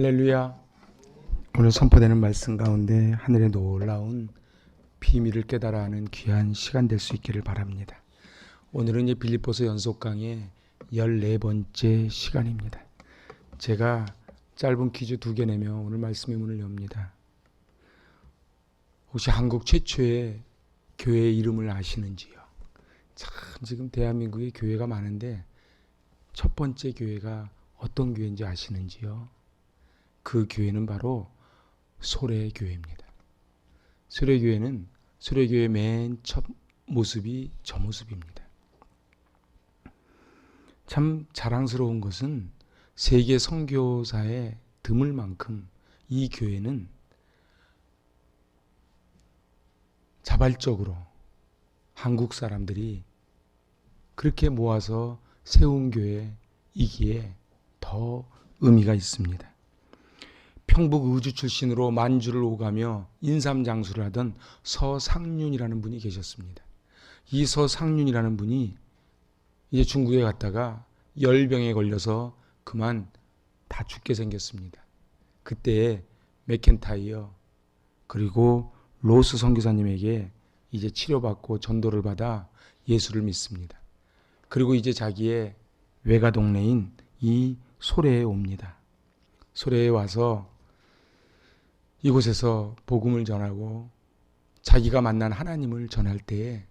할렐루야. 오늘 선포되는 말씀 가운데 하늘의 놀라운 비밀을 깨달아 하는 귀한 시간 될 수 있기를 바랍니다. 오늘은 이제 빌립보서 연속 강의 14번째 시간입니다. 제가 짧은 퀴즈 2개 내며 오늘 말씀의 문을 엽니다. 혹시 한국 최초의 교회 이름을 아시는지요? 참 지금 대한민국에 교회가 많은데 첫 번째 교회가 어떤 교회인지 아시는지요? 그 교회는 바로 소래교회입니다. 소래교회는 소래교회 맨 첫 모습이 저 모습입니다. 참 자랑스러운 것은 세계 선교사에 드물 만큼 이 교회는 자발적으로 한국 사람들이 그렇게 모아서 세운 교회이기에 더 의미가 있습니다. 평북 의주 출신으로 만주를 오가며 인삼장수를 하던 서상륜이라는 분이 계셨습니다. 이 서상륜이라는 분이 이제 중국에 갔다가 열병에 걸려서 그만 다 죽게 생겼습니다. 그때에 맥켄타이어 그리고 로스 선교사님에게 이제 치료받고 전도를 받아 예수를 믿습니다. 그리고 이제 자기의 외가 동네인 이 소래에 옵니다. 소래에 와서 이곳에서 복음을 전하고 자기가 만난 하나님을 전할 때에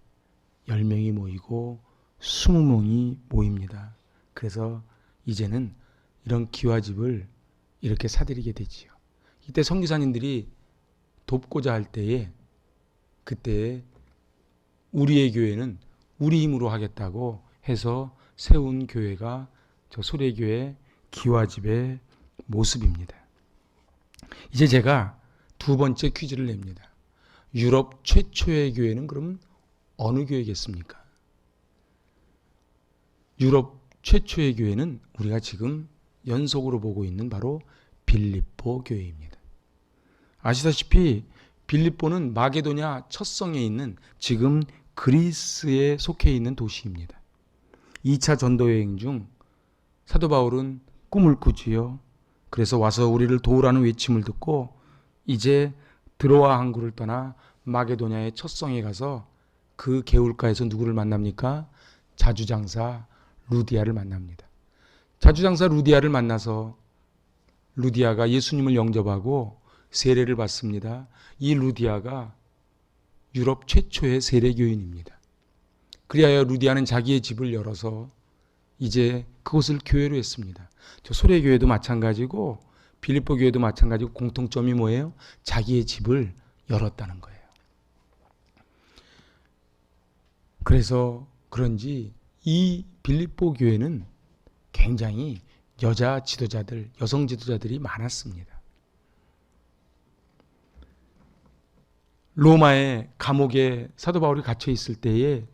10명이 모이고 20명이 모입니다. 그래서 이제는 이런 기와집을 이렇게 사들이게 되지요. 이때 선교사님들이 돕고자 할 때에 그때 우리의 교회는 우리 힘으로 하겠다고 해서 세운 교회가 저 소래교회 기와집의 모습입니다. 이제 제가 두 번째 퀴즈를 냅니다. 유럽 최초의 교회는 그럼 어느 교회겠습니까? 유럽 최초의 교회는 우리가 지금 연속으로 보고 있는 바로 빌립보 교회입니다. 아시다시피 빌립보는 마게도냐 첫 성에 있는 지금 그리스에 속해 있는 도시입니다. 2차 전도여행 중 사도 바울은 꿈을 꾸지요. 그래서 와서 우리를 도우라는 외침을 듣고 이제 드로아 항구를 떠나 마게도냐의 첫 성에 가서 그 개울가에서 누구를 만납니까? 자주장사 루디아를 만납니다. 자주장사 루디아를 만나서 루디아가 예수님을 영접하고 세례를 받습니다. 이 루디아가 유럽 최초의 세례교인입니다. 그리하여 루디아는 자기의 집을 열어서 이제 그곳을 교회로 했습니다. 저 소래교회도 마찬가지고 빌립보 교회도 마찬가지고 공통점이 뭐예요? 자기의 집을 열었다는 거예요. 그래서 그런지 이 빌립보 교회는 굉장히 여자 지도자들, 여성 지도자들이 많았습니다. 로마의 감옥에 사도 바울이 갇혀 있을 때에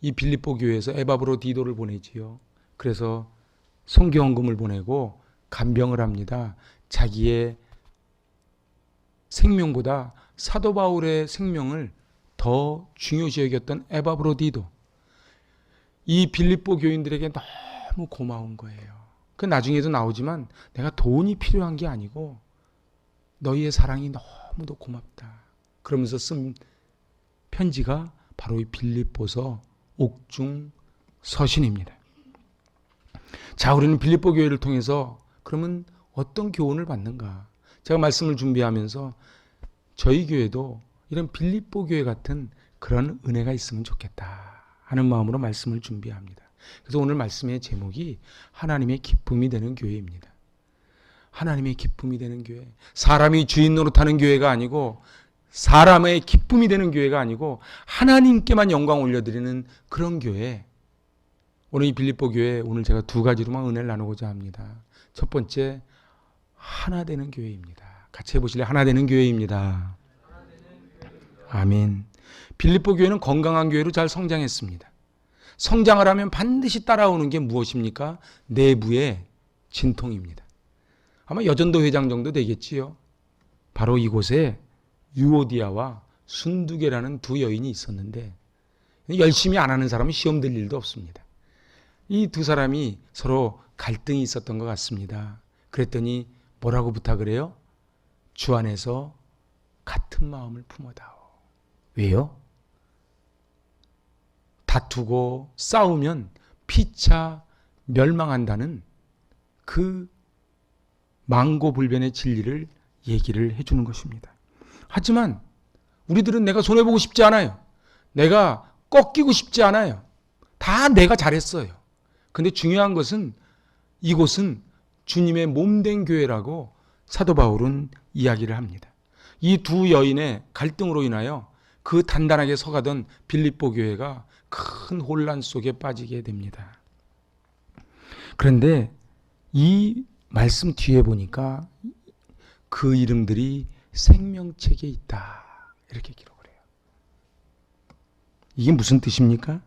이 빌립보 교회에서 에바브로디도를 보내지요. 그래서 선교헌금을 보내고 간병을 합니다. 자기의 생명보다 사도 바울의 생명을 더 중요시 여겼던 에바브로디도. 이 빌립보 교인들에게 너무 고마운 거예요. 그 나중에도 나오지만 내가 돈이 필요한 게 아니고 너희의 사랑이 너무도 고맙다. 그러면서 쓴 편지가 바로 이 빌립보서 옥중 서신입니다. 자, 우리는 빌립보 교회를 통해서 그러면 어떤 교훈을 받는가? 제가 말씀을 준비하면서 저희 교회도 이런 빌립보 교회 같은 그런 은혜가 있으면 좋겠다 하는 마음으로 말씀을 준비합니다. 그래서 오늘 말씀의 제목이 하나님의 기쁨이 되는 교회입니다. 하나님의 기쁨이 되는 교회. 사람이 주인 노릇하는 교회가 아니고 사람의 기쁨이 되는 교회가 아니고 하나님께만 영광 올려드리는 그런 교회. 오늘 이 빌립보 교회 오늘 제가 두 가지로만 은혜를 나누고자 합니다. 첫 번째, 하나 되는 교회입니다. 같이 해보실래요? 하나 되는 교회입니다. 아멘. 빌립보 교회는 건강한 교회로 잘 성장했습니다. 성장을 하면 반드시 따라오는 게 무엇입니까? 내부의 진통입니다. 아마 여전도 회장 정도 되겠지요. 바로 이곳에 유오디아와 순두계라는 두 여인이 있었는데 열심히 안 하는 사람은 시험 들 일도 없습니다. 이 두 사람이 서로 갈등이 있었던 것 같습니다. 그랬더니 뭐라고 부탁을 해요? 주 안에서 같은 마음을 품어다오. 왜요? 다투고 싸우면 피차 멸망한다는 그 망고불변의 진리를 얘기를 해주는 것입니다. 하지만 우리들은 내가 손해보고 싶지 않아요. 내가 꺾이고 싶지 않아요. 다 내가 잘했어요. 근데 중요한 것은 이곳은 주님의 몸된 교회라고 사도 바울은 이야기를 합니다. 이 두 여인의 갈등으로 인하여 그 단단하게 서가던 빌립보 교회가 큰 혼란 속에 빠지게 됩니다. 그런데 이 말씀 뒤에 보니까 그 이름들이 생명책에 있다. 이렇게 기록을 해요. 이게 무슨 뜻입니까?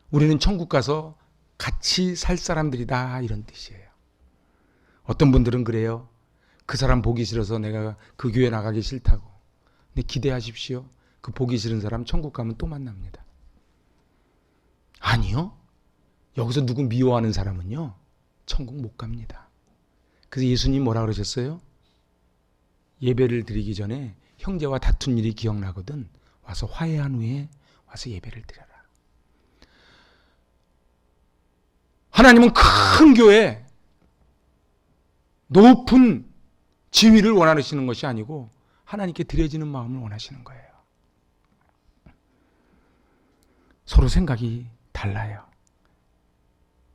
우리는 천국 가서 같이 살 사람들이다. 이런 뜻이에요. 어떤 분들은 그래요. 그 사람 보기 싫어서 내가 그 교회 나가기 싫다고. 근데 기대하십시오. 그 보기 싫은 사람 천국 가면 또 만납니다. 아니요. 여기서 누구 미워하는 사람은요. 천국 못 갑니다. 그래서 예수님 뭐라 그러셨어요? 예배를 드리기 전에 형제와 다툰 일이 기억나거든. 와서 화해한 후에 와서 예배를 드려라. 하나님은 큰 교회, 높은 지위를 원하시는 것이 아니고 하나님께 드려지는 마음을 원하시는 거예요. 서로 생각이 달라요.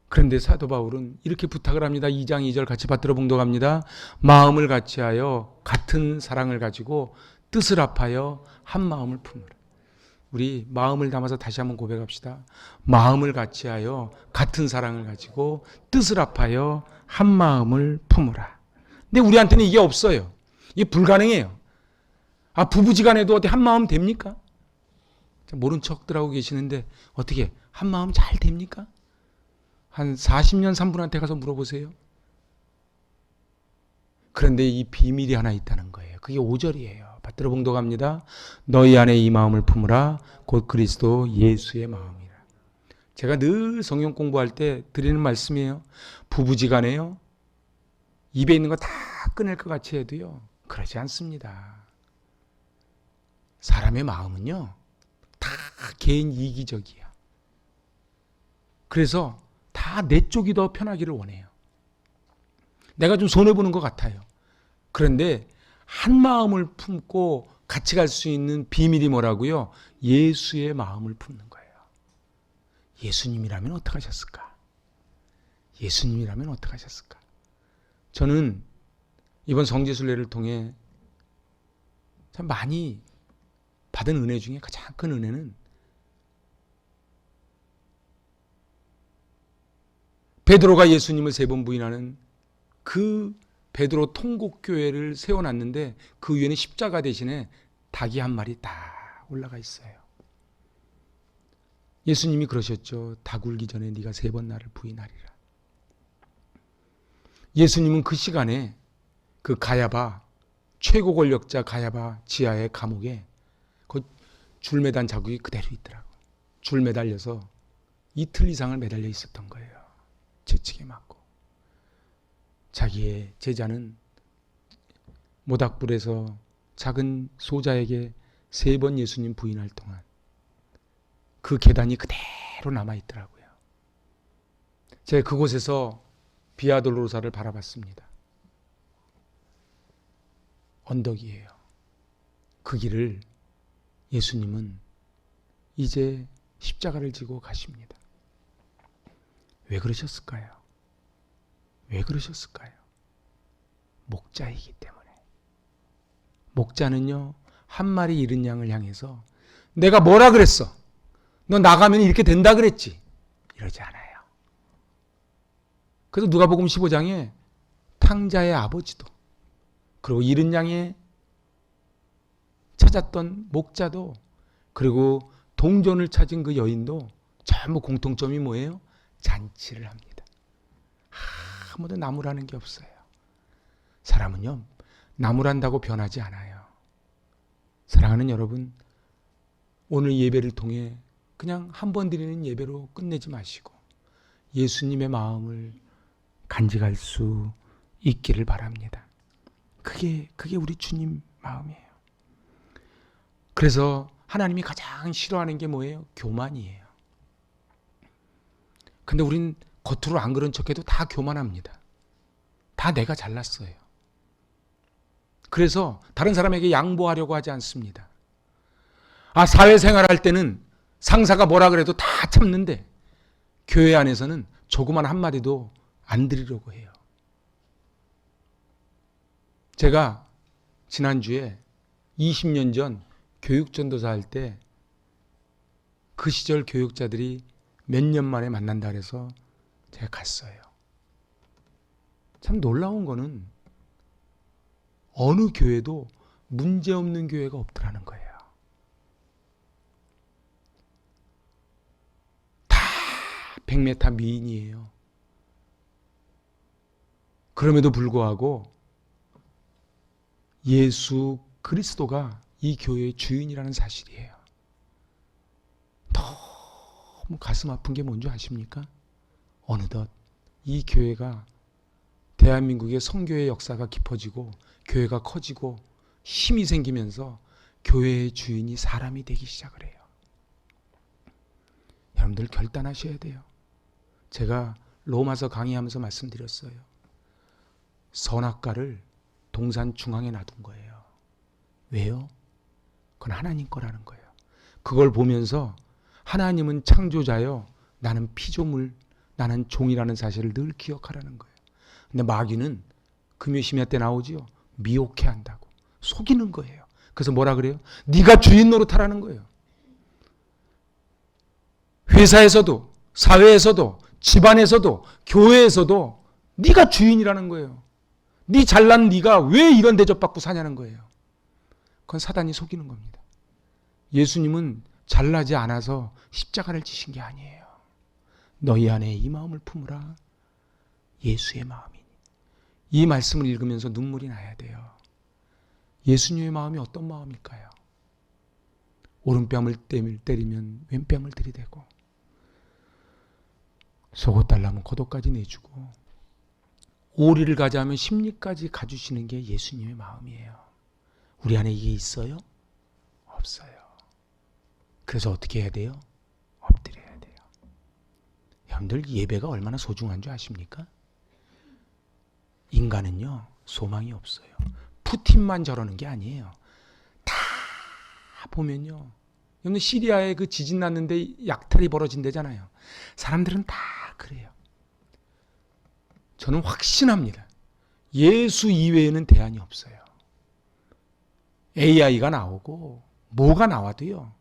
그런데 사도 바울은 이렇게 부탁을 합니다. 2장 2절 같이 받들어 봉독합니다. 마음을 같이하여 같은 사랑을 가지고 뜻을 합하여 한 마음을 품으라. 우리 마음을 담아서 다시 한번 고백합시다. 마음을 같이하여 같은 사랑을 가지고 뜻을 합하여 한 마음을 품으라. 근데 우리한테는 이게 없어요. 이게 불가능해요. 부부지간에도 어디 한 마음 됩니까? 모른 척들 하고 계시는데 어떻게 한 마음 잘 됩니까? 한 40년 산분한테 가서 물어보세요. 그런데 이 비밀이 하나 있다는 거예요. 그게 5절이에요. 받들어 봉독합니다. 너희 안에 이 마음을 품으라. 곧 그리스도 예수의 마음이라. 제가 늘 성경 공부할 때 드리는 말씀이에요. 부부지간에요. 입에 있는 거 다 꺼낼 것 같이 해도요. 그러지 않습니다. 사람의 마음은요. 다 개인 이기적이야. 그래서 다 내 쪽이 더 편하기를 원해요. 내가 좀 손해보는 것 같아요. 그런데 한 마음을 품고 같이 갈 수 있는 비밀이 뭐라고요? 예수의 마음을 품는 거예요. 예수님이라면 어떻게 하셨을까? 예수님이라면 어떻게 하셨을까? 저는 이번 성지순례를 통해 참 많이 받은 은혜 중에 가장 큰 은혜는 베드로가 예수님을 3번 부인하는 그 베드로 통곡교회를 세워놨는데 그 위에는 십자가 대신에 닭이 한 마리 딱 올라가 있어요. 예수님이 그러셨죠. 닭 울기 전에 네가 3번 나를 부인하리라. 예수님은 그 시간에 그 가야바, 최고 권력자 가야바 지하의 감옥에 그 줄 매단 자국이 그대로 있더라고. 줄 매달려서 이틀 이상을 매달려 있었던 거예요. 채찍에 맞고. 자기의 제자는 모닥불에서 작은 소자에게 3번 예수님 부인할 동안 그 계단이 그대로 남아있더라고요. 제가 그곳에서 비아돌로사를 바라봤습니다. 언덕이에요. 그 길을 예수님은 이제 십자가를 지고 가십니다. 왜 그러셨을까요? 왜 그러셨을까요? 목자이기 때문에. 목자는요, 한 마리 잃은 양을 향해서 내가 뭐라 그랬어? 너 나가면 이렇게 된다 그랬지? 이러지 않아요. 그래서 누가복음 15장에 탕자의 아버지도 그리고 잃은 양에 찾았던 목자도 그리고 동전을 찾은 그 여인도 전부 공통점이 뭐예요? 잔치를 합니다. 아무도 나무라는 게 없어요. 사람은요, 나무란다고 변하지 않아요. 사랑하는 여러분, 오늘 예배를 통해 그냥 한 번 드리는 예배로 끝내지 마시고 예수님의 마음을 간직할 수 있기를 바랍니다. 그게 우리 주님 마음이에요. 그래서 하나님이 가장 싫어하는 게 뭐예요? 교만이에요. 근데 우린 겉으로 안 그런 척해도 다 교만합니다. 다 내가 잘났어요. 그래서 다른 사람에게 양보하려고 하지 않습니다. 사회생활 할 때는 상사가 뭐라 그래도 다 참는데 교회 안에서는 조그만 한마디도 안 드리려고 해요. 제가 지난주에 20년 전 교육전도사 할 때 그 시절 교육자들이 몇 년 만에 만난다 그래서 제가 갔어요. 참 놀라운 거는 어느 교회도 문제없는 교회가 없더라는 거예요. 다 100m 미인이에요. 그럼에도 불구하고 예수 그리스도가 이 교회의 주인이라는 사실이에요. 너무 가슴 아픈 게 뭔지 아십니까? 어느덧 이 교회가 대한민국의 선교의 역사가 깊어지고 교회가 커지고 힘이 생기면서 교회의 주인이 사람이 되기 시작을 해요. 여러분들 결단하셔야 돼요. 제가 로마서 강의하면서 말씀드렸어요. 선악과를 동산 중앙에 놔둔 거예요. 왜요? 그건 하나님 거라는 거예요. 그걸 보면서 하나님은 창조자요, 나는 피조물, 나는 종이라는 사실을 늘 기억하라는 거예요. 근데 마귀는 금요심야 때 나오지요. 미혹해 한다고 속이는 거예요. 그래서 뭐라 그래요? 네가 주인 노릇하라는 거예요. 회사에서도, 사회에서도, 집안에서도, 교회에서도 네가 주인이라는 거예요. 네 잘난 네가 왜 이런 대접받고 사냐는 거예요. 그건 사단이 속이는 겁니다. 예수님은 잘나지 않아서 십자가를 지신 게 아니에요. 너희 안에 이 마음을 품으라. 예수의 마음이니. 이 말씀을 읽으면서 눈물이 나야 돼요. 예수님의 마음이 어떤 마음일까요? 오른뺨을 때리면 왼뺨을 들이대고, 속옷 달라면 겉옷까지 내주고, 오리를 가자면 심리까지 가주시는 게 예수님의 마음이에요. 우리 안에 이게 있어요? 없어요. 그래서 어떻게 해야 돼요? 엎드려야 돼요. 여러분들 예배가 얼마나 소중한 줄 아십니까? 인간은요, 소망이 없어요. 푸틴만 저러는 게 아니에요. 다 보면요. 여러분 시리아에 그 지진 났는데 약탈이 벌어진대잖아요. 사람들은 다 그래요. 저는 확신합니다. 예수 이외에는 대안이 없어요. AI가 나오고 뭐가 나와도요,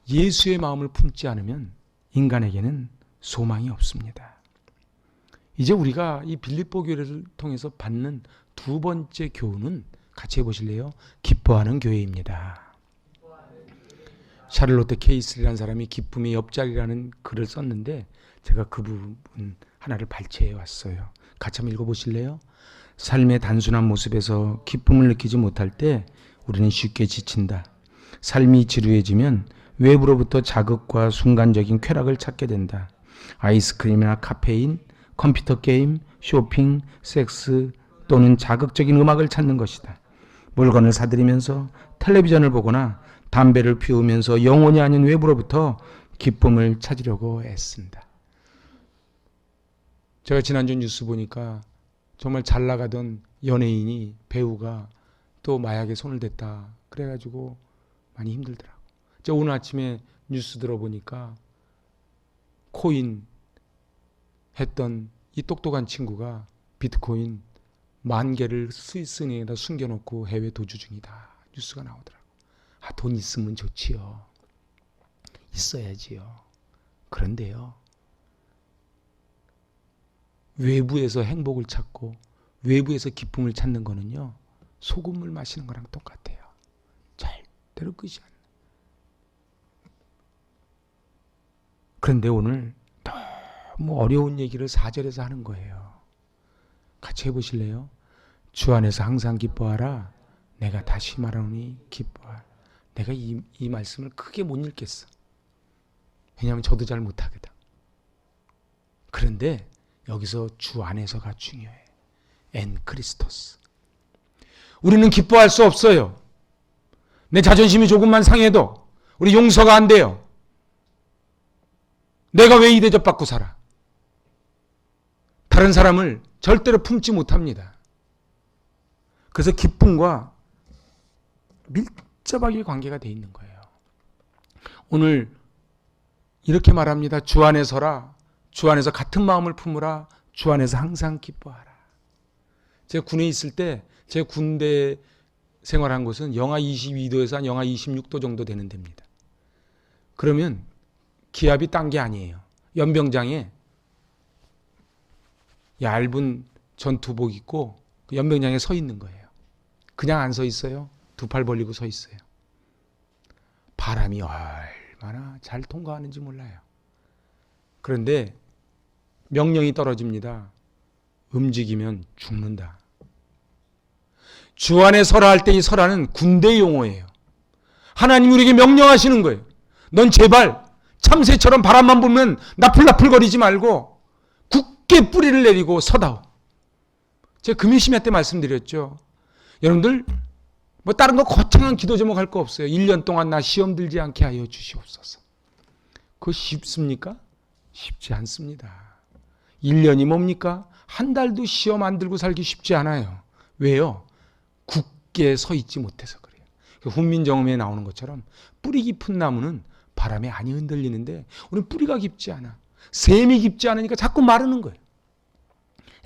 예수의 마음을 품지 않으면 인간에게는 소망이 없습니다. 이제 우리가 이 빌립보 교회를 통해서 받는 두 번째 교훈은 같이 해보실래요? 기뻐하는 교회입니다. 샤를로테 케이슬이라는 사람이 기쁨의 옆자리라는 글을 썼는데 제가 그 부분 하나를 발췌해 왔어요. 같이 한번 읽어보실래요? 삶의 단순한 모습에서 기쁨을 느끼지 못할 때 우리는 쉽게 지친다. 삶이 지루해지면 외부로부터 자극과 순간적인 쾌락을 찾게 된다. 아이스크림이나 카페인, 컴퓨터 게임, 쇼핑, 섹스 또는 자극적인 음악을 찾는 것이다. 물건을 사들이면서 텔레비전을 보거나 담배를 피우면서 영혼이 아닌 외부로부터 기쁨을 찾으려고 애쓴다. 제가 지난주 뉴스 보니까 정말 잘 나가던 연예인이, 배우가 또 마약에 손을 댔다. 그래가지고 많이 힘들더라고. 제가 오늘 아침에 뉴스 들어보니까 코인 했던 이 똑똑한 친구가 비트코인 10,000개를 스위스 은행에다 숨겨놓고 해외 도주 중이다. 뉴스가 나오더라고. 돈 있으면 좋지요. 있어야지요. 그런데요, 외부에서 행복을 찾고 외부에서 기쁨을 찾는 거는요, 소금물 마시는 거랑 똑같아요. 절대로 끝이 안 나요. 그런데 오늘 너무 어려운 얘기를 4절에서 하는 거예요. 같이 해보실래요? 주 안에서 항상 기뻐하라. 내가 다시 말하노니 기뻐하라. 내가 이 말씀을 크게 못 읽겠어. 왜냐하면 저도 잘 못하거든. 그런데 여기서 주 안에서가 중요해. 엔 크리스토스. 우리는 기뻐할 수 없어요. 내 자존심이 조금만 상해도 우리 용서가 안 돼요. 내가 왜 이 대접받고 살아? 다른 사람을 절대로 품지 못합니다. 그래서 기쁨과 밀접하게 관계가 돼 있는 거예요. 오늘 이렇게 말합니다. 주 안에 서라. 주 안에서 같은 마음을 품으라. 주 안에서 항상 기뻐하라. 제가 군에 있을 때 제 군대 생활한 곳은 영하 22도에서 한 영하 26도 정도 되는 데입니다. 그러면 기압이 딴 게 아니에요. 연병장에 얇은 전투복 입고 그 연병장에 서 있는 거예요. 그냥 안 서 있어요. 두 팔 벌리고 서 있어요. 바람이 얼마나 잘 통과하는지 몰라요. 그런데 명령이 떨어집니다. 움직이면 죽는다. 주 안에 서라 할 때 이 서라는 군대 용어예요. 하나님 우리에게 명령하시는 거예요. 넌 제발 참새처럼 바람만 불면 나풀나풀거리지 말고 굳게 뿌리를 내리고 서다오. 제가 금요심야 때 말씀드렸죠. 여러분들 뭐 다른 거 거창한 기도 제목 할 거 없어요. 1년 동안 나 시험 들지 않게 하여 주시옵소서. 그거 쉽습니까? 쉽지 않습니다. 1년이 뭡니까? 한 달도 시험 안 들고 살기 쉽지 않아요. 왜요? 굳게 서 있지 못해서 그래요. 훈민정음에 나오는 것처럼 뿌리 깊은 나무는 바람에 많이 흔들리는데 우리는 뿌리가 깊지 않아. 샘이 깊지 않으니까 자꾸 마르는 거예요.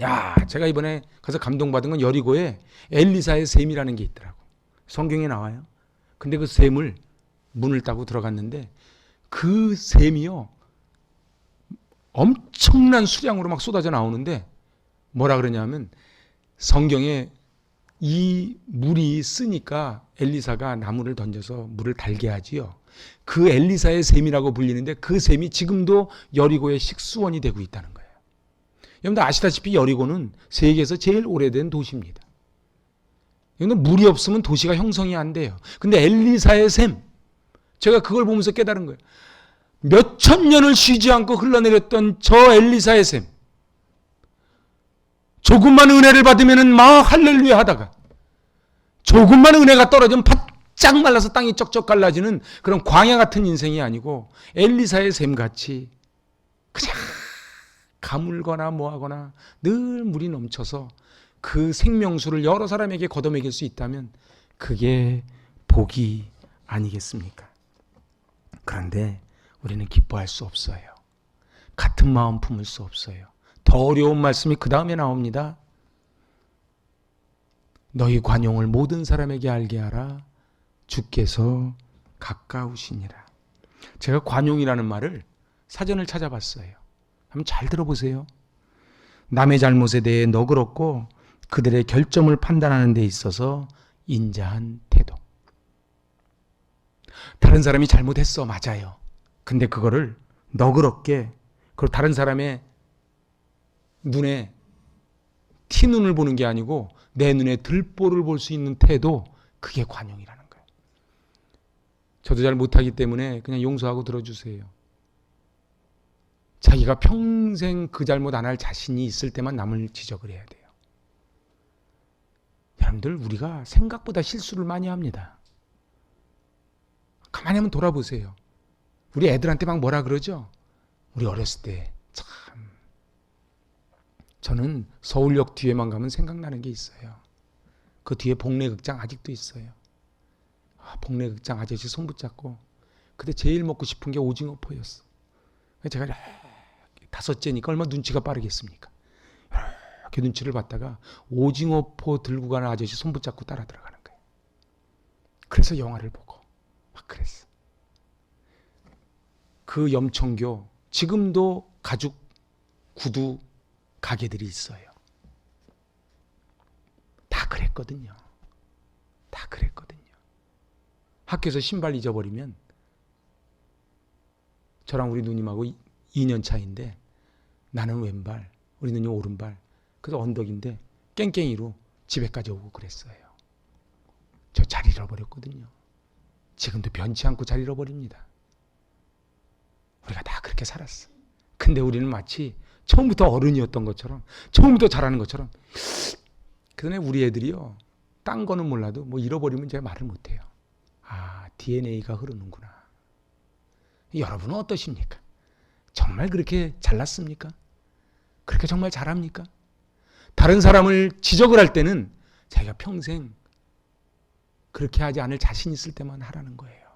야, 제가 이번에 가서 감동받은 건 여리고에 엘리사의 샘이라는 게 있더라고. 성경에 나와요. 근데 그 샘을 문을 따고 들어갔는데 그 샘이요 엄청난 수량으로 막 쏟아져 나오는데 뭐라 그러냐면 성경에 이 물이 쓰니까 엘리사가 나무를 던져서 물을 달게 하지요. 그 엘리사의 샘이라고 불리는데 그 샘이 지금도 여리고의 식수원이 되고 있다는 거예요. 여러분들 아시다시피 여리고는 세계에서 제일 오래된 도시입니다. 여러분 물이 없으면 도시가 형성이 안 돼요. 근데 엘리사의 샘, 제가 그걸 보면서 깨달은 거예요. 몇천 년을 쉬지 않고 흘러내렸던 저 엘리사의 샘, 조금만 은혜를 받으면 막 할렐루야 하다가 조금만 은혜가 떨어지면 바짝 말라서 땅이 쩍쩍 갈라지는 그런 광야 같은 인생이 아니고 엘리사의 샘같이 그냥 가물거나 뭐하거나 늘 물이 넘쳐서 그 생명수를 여러 사람에게 걷어먹일 수 있다면 그게 복이 아니겠습니까? 그런데 우리는 기뻐할 수 없어요. 같은 마음 품을 수 없어요. 더 어려운 말씀이 그 다음에 나옵니다. 너희 관용을 모든 사람에게 알게 하라. 주께서 가까우시니라. 제가 관용이라는 말을 사전을 찾아봤어요. 한번 잘 들어보세요. 남의 잘못에 대해 너그럽고 그들의 결점을 판단하는 데 있어서 인자한 태도. 다른 사람이 잘못했어. 맞아요. 근데 그거를 너그럽게 그걸 다른 사람의 눈에 티눈을 보는 게 아니고 내 눈에 들보를 볼 수 있는 태도, 그게 관용이라는 거예요. 저도 잘 못하기 때문에 그냥 용서하고 들어주세요. 자기가 평생 그 잘못 안 할 자신이 있을 때만 남을 지적을 해야 돼요. 여러분들 우리가 생각보다 실수를 많이 합니다. 가만히 한번 돌아보세요. 우리 애들한테 막 뭐라 그러죠? 우리 어렸을 때 참, 저는 서울역 뒤에만 가면 생각나는 게 있어요. 그 뒤에 복례극장 아직도 있어요. 복례극장 아저씨 손 붙잡고 그때 제일 먹고 싶은 게 오징어포였어. 제가 다섯째니까 얼마나 눈치가 빠르겠습니까? 이렇게 눈치를 봤다가 오징어포 들고 가는 아저씨 손 붙잡고 따라 들어가는 거예요. 그래서 영화를 보고 막 그랬어. 그 염천교 지금도 가죽 구두 가게들이 있어요. 다 그랬거든요. 다 그랬거든요. 학교에서 신발 잊어버리면 저랑 우리 누님하고 2년 차인데 나는 왼발, 우리 누님 오른발. 그래서 언덕인데 깽깽이로 집에까지 오고 그랬어요. 저 잘 잃어버렸거든요. 지금도 변치 않고 잘 잃어버립니다. 우리가 다 그렇게 살았어. 근데 우리는 마치 처음부터 어른이었던 것처럼, 처음부터 잘하는 것처럼. 그 전에 우리 애들이요, 딴 거는 몰라도 뭐 잃어버리면 제가 말을 못해요. 아, DNA가 흐르는구나. 여러분은 어떠십니까? 정말 그렇게 잘났습니까? 그렇게 정말 잘합니까? 다른 사람을 지적을 할 때는 자기가 평생 그렇게 하지 않을 자신 있을 때만 하라는 거예요.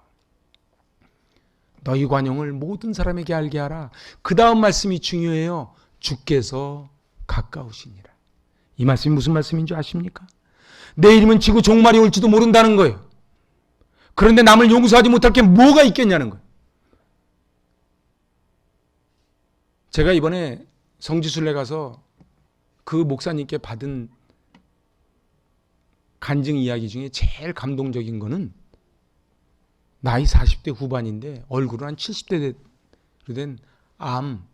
너희 관용을 모든 사람에게 알게 하라. 그 다음 말씀이 중요해요. 주께서 가까우시니라. 이 말씀이 무슨 말씀인 줄 아십니까? 내일이면 지구 종말이 올지도 모른다는 거예요. 그런데 남을 용서하지 못할 게 뭐가 있겠냐는 거예요. 제가 이번에 성지순례 가서 그 목사님께 받은 간증 이야기 중에 제일 감동적인 거는 나이 40대 후반인데 얼굴은 한 70대 된 암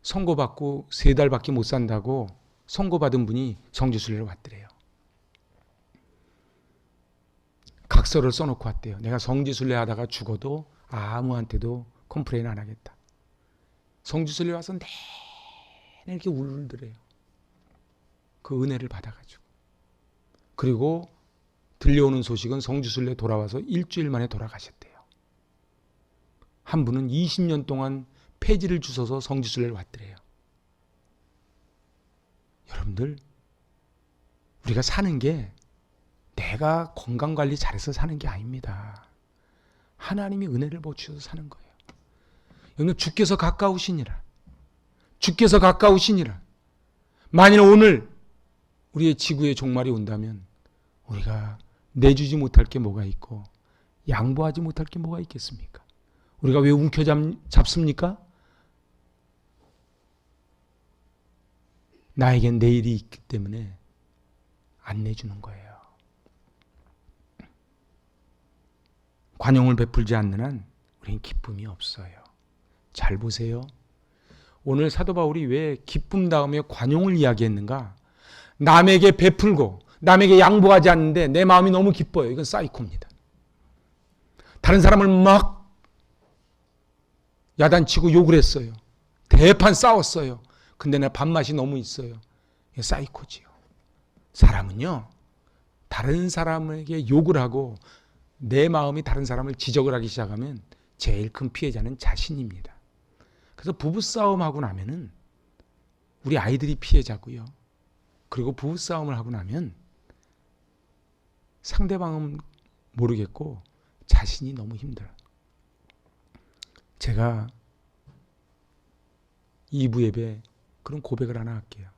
선고받고 3달밖에 못 산다고 선고받은 분이 성지순례를 왔더래요. 각서를 써놓고 왔대요. 내가 성지순례 하다가 죽어도 아무한테도 컴플레인 안 하겠다. 성지순례 와서 내내 이렇게 울더래요. 그 은혜를 받아가지고. 그리고 들려오는 소식은 성지순례 돌아와서 일주일 만에 돌아가셨대요. 한 분은 20년 동안 폐지를 주워서 성지순례를 왔더래요. 여러분들, 우리가 사는 게 내가 건강관리 잘해서 사는 게 아닙니다. 하나님이 은혜를 주셔서 사는 거예요. 여러분, 주께서 가까우시니라. 주께서 가까우시니라. 만일 오늘 우리의 지구의 종말이 온다면 우리가 내주지 못할 게 뭐가 있고 양보하지 못할 게 뭐가 있겠습니까? 우리가 왜 움켜잡습니까? 나에겐 내일이 있기 때문에 안 내주는 거예요. 관용을 베풀지 않는 한 우리는 기쁨이 없어요. 잘 보세요. 오늘 사도 바울이 왜 기쁨 다음에 관용을 이야기했는가? 남에게 베풀고 남에게 양보하지 않는데 내 마음이 너무 기뻐요. 이건 사이코입니다. 다른 사람을 막 야단치고 욕을 했어요. 대판 싸웠어요. 근데 내 밥맛이 너무 있어요. 이게 사이코지요. 사람은요, 다른 사람에게 욕을 하고 내 마음이 다른 사람을 지적을 하기 시작하면 제일 큰 피해자는 자신입니다. 그래서 부부싸움 하고 나면은 우리 아이들이 피해자고요. 그리고 부부싸움을 하고 나면 상대방은 모르겠고 자신이 너무 힘들어요. 제가 2부 예배 그런 고백을 하나 할게요.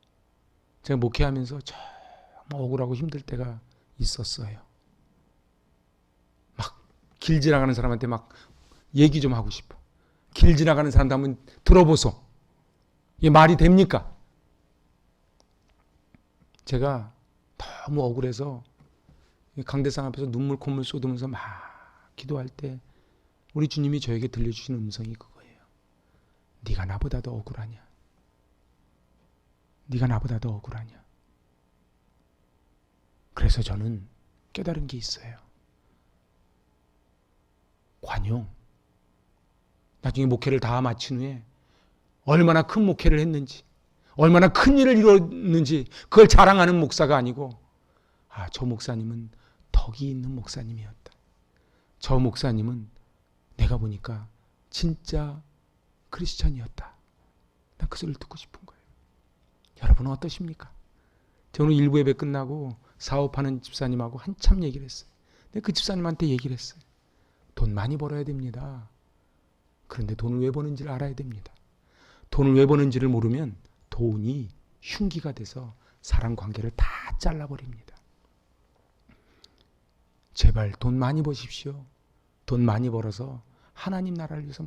제가 목회하면서 정말 억울하고 힘들 때가 있었어요. 막 길 지나가는 사람한테 막 얘기 좀 하고 싶어. 길 지나가는 사람도 한번 들어보소. 이게 말이 됩니까? 제가 너무 억울해서 강대상 앞에서 눈물 콧물 쏟으면서 막 기도할 때 우리 주님이 저에게 들려주신 음성이 그거예요. 네가 나보다 더 억울하냐? 네가 나보다 더 억울하냐? 그래서 저는 깨달은 게 있어요. 관용. 나중에 목회를 다 마친 후에 얼마나 큰 목회를 했는지, 얼마나 큰 일을 이뤘는지 그걸 자랑하는 목사가 아니고, 아, 저 목사님은 덕이 있는 목사님이었다. 저 목사님은 내가 보니까 진짜 크리스찬이었다. 난 그 소리를 듣고 싶은 거예요. 여러분은 어떠십니까? 저는 일부 예배 끝나고 사업하는 집사님하고 한참 얘기를 했어요. 근데 그 집사님한테 얘기를 했어요. 돈 많이 벌어야 됩니다. 그런데 돈을 왜 버는지를 알아야 됩니다. 돈을 왜 버는지를 모르면 돈이 흉기가 돼서 사람 관계를 다 잘라버립니다. 제발 돈 많이 버십시오. 돈 많이 벌어서 하나님 나라를 위해서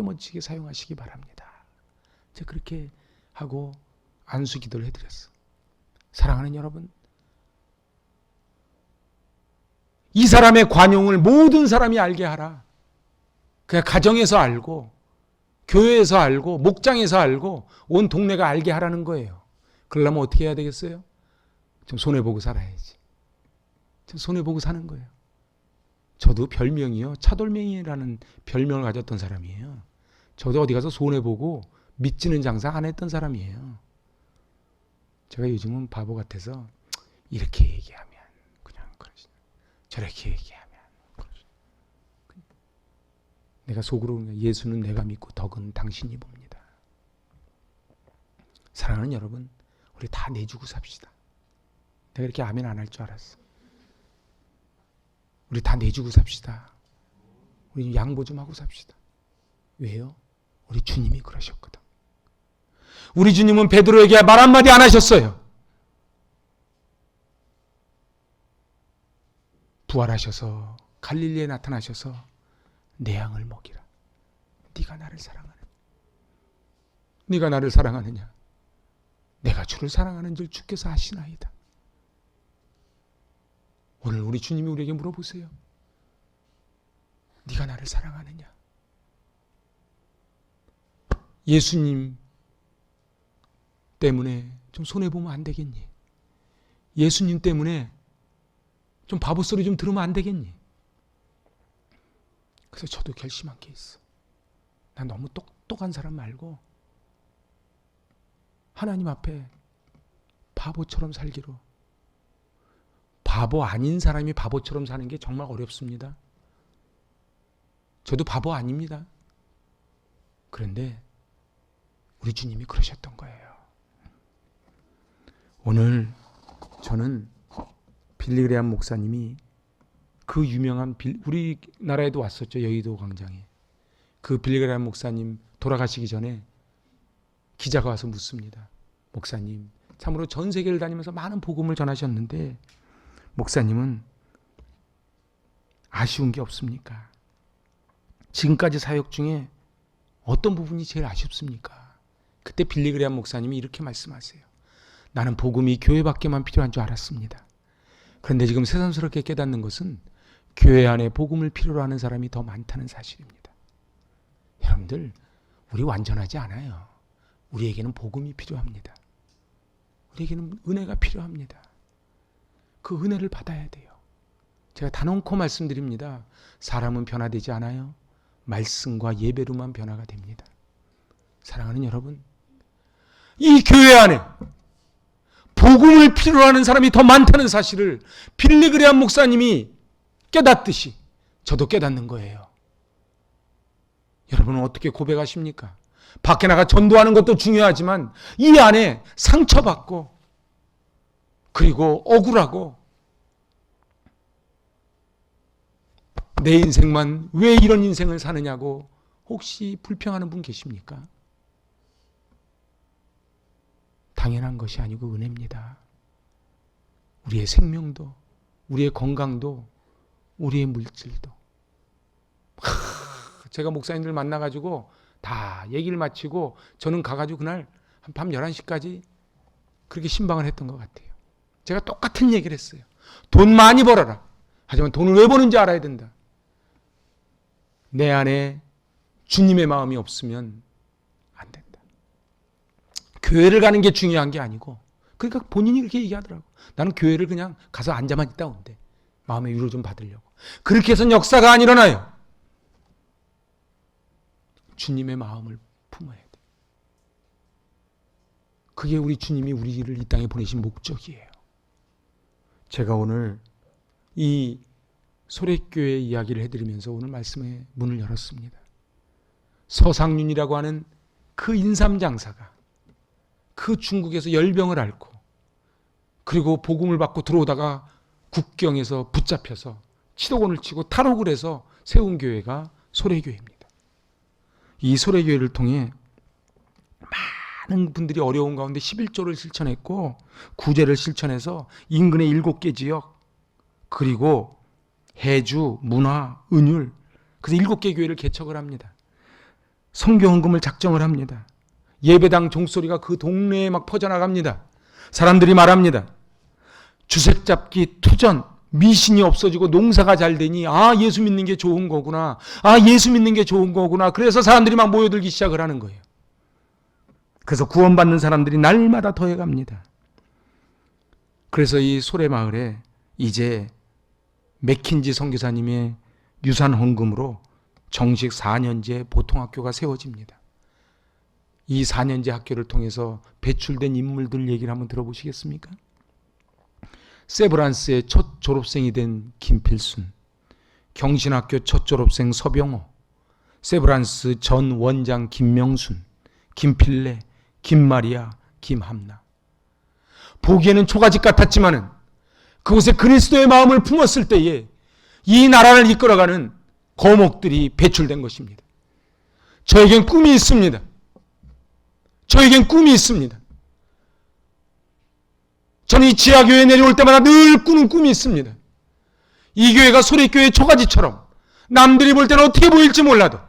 멋지게 사용하시기 바랍니다. 제가 그렇게 하고 안수 기도를 해드렸어. 사랑하는 여러분, 이 사람의 관용을 모든 사람이 알게 하라. 그냥 가정에서 알고 교회에서 알고 목장에서 알고 온 동네가 알게 하라는 거예요. 그러려면 어떻게 해야 되겠어요? 좀 손해보고 살아야지. 좀 손해보고 사는 거예요. 저도 별명이요, 차돌맹이라는 별명을 가졌던 사람이에요. 저도 어디 가서 손해보고 믿지는 장사 안 했던 사람이에요. 제가 요즘은 바보 같아서 이렇게 얘기하면 그냥 그러시, 저렇게 얘기하면 그러시. 내가 속으로 예수는 내가 믿고 덕은 당신이 봅니다. 사랑하는 여러분, 우리 다 내주고 삽시다. 내가 이렇게 아멘 안 할 줄 알았어. 우리 다 내주고 삽시다. 우리 양보 좀 하고 삽시다. 왜요? 우리 주님이 그러셨거든. 우리 주님은 베드로에게 말 한마디 안 하셨어요. 부활하셔서 갈릴리에 나타나셔서 내 양을 먹이라. 네가 나를 사랑하느냐? 네가 나를 사랑하느냐? 내가 주를 사랑하는 줄 주께서 아시나이다. 오늘 우리 주님이 우리에게 물어보세요. 네가 나를 사랑하느냐? 예수님 때문에 좀 손해보면 안 되겠니? 예수님 때문에 좀 바보 소리 좀 들으면 안 되겠니? 그래서 저도 결심한 게 있어. 난 너무 똑똑한 사람 말고 하나님 앞에 바보처럼 살기로. 바보 아닌 사람이 바보처럼 사는 게 정말 어렵습니다. 저도 바보 아닙니다. 그런데 우리 주님이 그러셨던 거예요. 오늘 저는 빌리그레암 목사님이 그 유명한 우리나라에도 왔었죠. 여의도 광장에. 그 빌리그레암 목사님 돌아가시기 전에 기자가 와서 묻습니다. 목사님, 참으로 전 세계를 다니면서 많은 복음을 전하셨는데 목사님은 아쉬운 게 없습니까? 지금까지 사역 중에 어떤 부분이 제일 아쉽습니까? 그때 빌리그레암 목사님이 이렇게 말씀하세요. 나는 복음이 교회밖에만 필요한 줄 알았습니다. 그런데 지금 새삼스럽게 깨닫는 것은 교회 안에 복음을 필요로 하는 사람이 더 많다는 사실입니다. 여러분들, 우리 완전하지 않아요. 우리에게는 복음이 필요합니다. 우리에게는 은혜가 필요합니다. 그 은혜를 받아야 돼요. 제가 단언코 말씀드립니다. 사람은 변화되지 않아요. 말씀과 예배로만 변화가 됩니다. 사랑하는 여러분, 이 교회 안에 복음을 필요로 하는 사람이 더 많다는 사실을 빌리그레암 목사님이 깨닫듯이 저도 깨닫는 거예요. 여러분은 어떻게 고백하십니까? 밖에 나가 전도하는 것도 중요하지만 이 안에 상처받고 그리고 억울하고 내 인생만 왜 이런 인생을 사느냐고 혹시 불평하는 분 계십니까? 당연한 것이 아니고 은혜입니다. 우리의 생명도, 우리의 건강도, 우리의 물질도. 제가 목사님들 만나가지고 다 얘기를 마치고 저는 가가지고 그날 밤 11시까지 그렇게 신방을 했던 것 같아요. 제가 똑같은 얘기를 했어요. 돈 많이 벌어라. 하지만 돈을 왜 버는지 알아야 된다. 내 안에 주님의 마음이 없으면 안 된다. 교회를 가는 게 중요한 게 아니고, 그러니까 본인이 그렇게 얘기하더라고. 나는 교회를 그냥 가서 앉아만 있다 온대. 마음의 위로 좀 받으려고. 그렇게 해서는 역사가 안 일어나요. 주님의 마음을 품어야 돼. 그게 우리 주님이 우리를 이 땅에 보내신 목적이에요. 제가 오늘 이 소래교회 이야기를 해드리면서 오늘 말씀의 문을 열었습니다. 서상윤이라고 하는 그 인삼장사가 그 중국에서 열병을 앓고 그리고 복음을 받고 들어오다가 국경에서 붙잡혀서 치도곤을 치고 탈옥을 해서 세운 교회가 소래교회입니다. 이 소래교회를 통해 많은 분들이 어려운 가운데 11조를 실천했고 구제를 실천해서 인근의 7개 지역 그리고 해주, 문화, 은율 그래서 7개 교회를 개척을 합니다. 선교헌금을 작정을 합니다. 예배당 종소리가 그 동네에 막 퍼져나갑니다. 사람들이 말합니다. 주색잡기, 투전, 미신이 없어지고 농사가 잘 되니 예수 믿는 게 좋은 거구나. 예수 믿는 게 좋은 거구나. 그래서 사람들이 막 모여들기 시작을 하는 거예요. 그래서 구원받는 사람들이 날마다 더해갑니다. 그래서 이 소래마을에 이제 맥킨지 선교사님의 유산 헌금으로 정식 4년제 보통학교가 세워집니다. 이 4년제 학교를 통해서 배출된 인물들 얘기를 한번 들어보시겠습니까? 세브란스의 첫 졸업생이 된 김필순, 경신학교 첫 졸업생 서병호, 세브란스 전 원장 김명순, 김필래, 김마리아, 김함나. 보기에는 초가집 같았지만은 그곳에 그리스도의 마음을 품었을 때에 이 나라를 이끌어가는 거목들이 배출된 것입니다. 저에겐 꿈이 있습니다. 저에겐 꿈이 있습니다. 저는 이 지하교회에 내려올 때마다 늘 꾸는 꿈이 있습니다. 이 교회가 소래교회 초가지처럼 남들이 볼 때는 어떻게 보일지 몰라도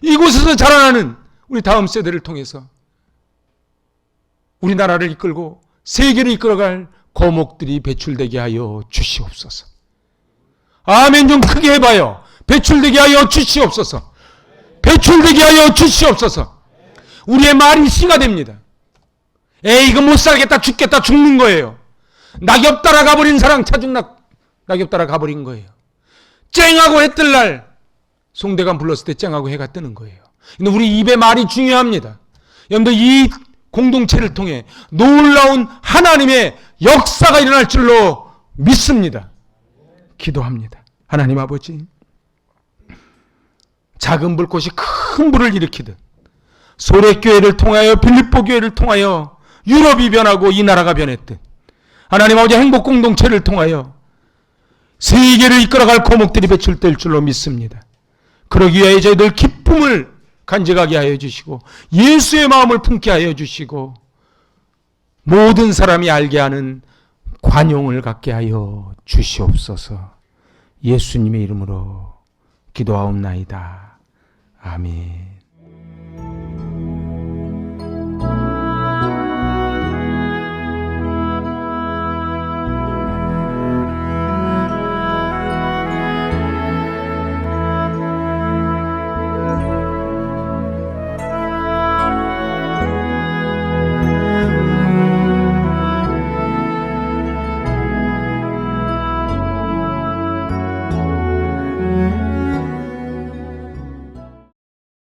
이곳에서 자라나는 우리 다음 세대를 통해서 우리나라를 이끌고 세계를 이끌어갈 거목들이 배출되게 하여 주시옵소서. 아멘 좀 크게 해봐요. 배출되게 하여 주시옵소서. 배출되게 하여 주시옵소서. 우리의 말이 씨가 됩니다. 에이 이거 못 살겠다 죽겠다 죽는 거예요. 낙엽 따라가 버린 사랑 차중 낙엽 따라가 버린 거예요. 쨍하고 해 뜰 날 송대관 불렀을 때 쨍하고 해가 뜨는 거예요. 근데 우리 입의 말이 중요합니다. 여러분들 이 공동체를 통해 놀라운 하나님의 역사가 일어날 줄로 믿습니다. 기도합니다. 하나님 아버지, 작은 불꽃이 큰 불을 일으키듯 소래교회를 통하여 빌립보 교회를 통하여 유럽이 변하고 이 나라가 변했듯 하나님 아버지 행복공동체를 통하여 세계를 이끌어갈 거목들이 배출될 줄로 믿습니다. 그러기 위하여 저희들 기쁨을 간직하게 하여 주시고 예수의 마음을 품게 하여 주시고 모든 사람이 알게 하는 관용을 갖게 하여 주시옵소서. 예수님의 이름으로 기도하옵나이다. 아멘.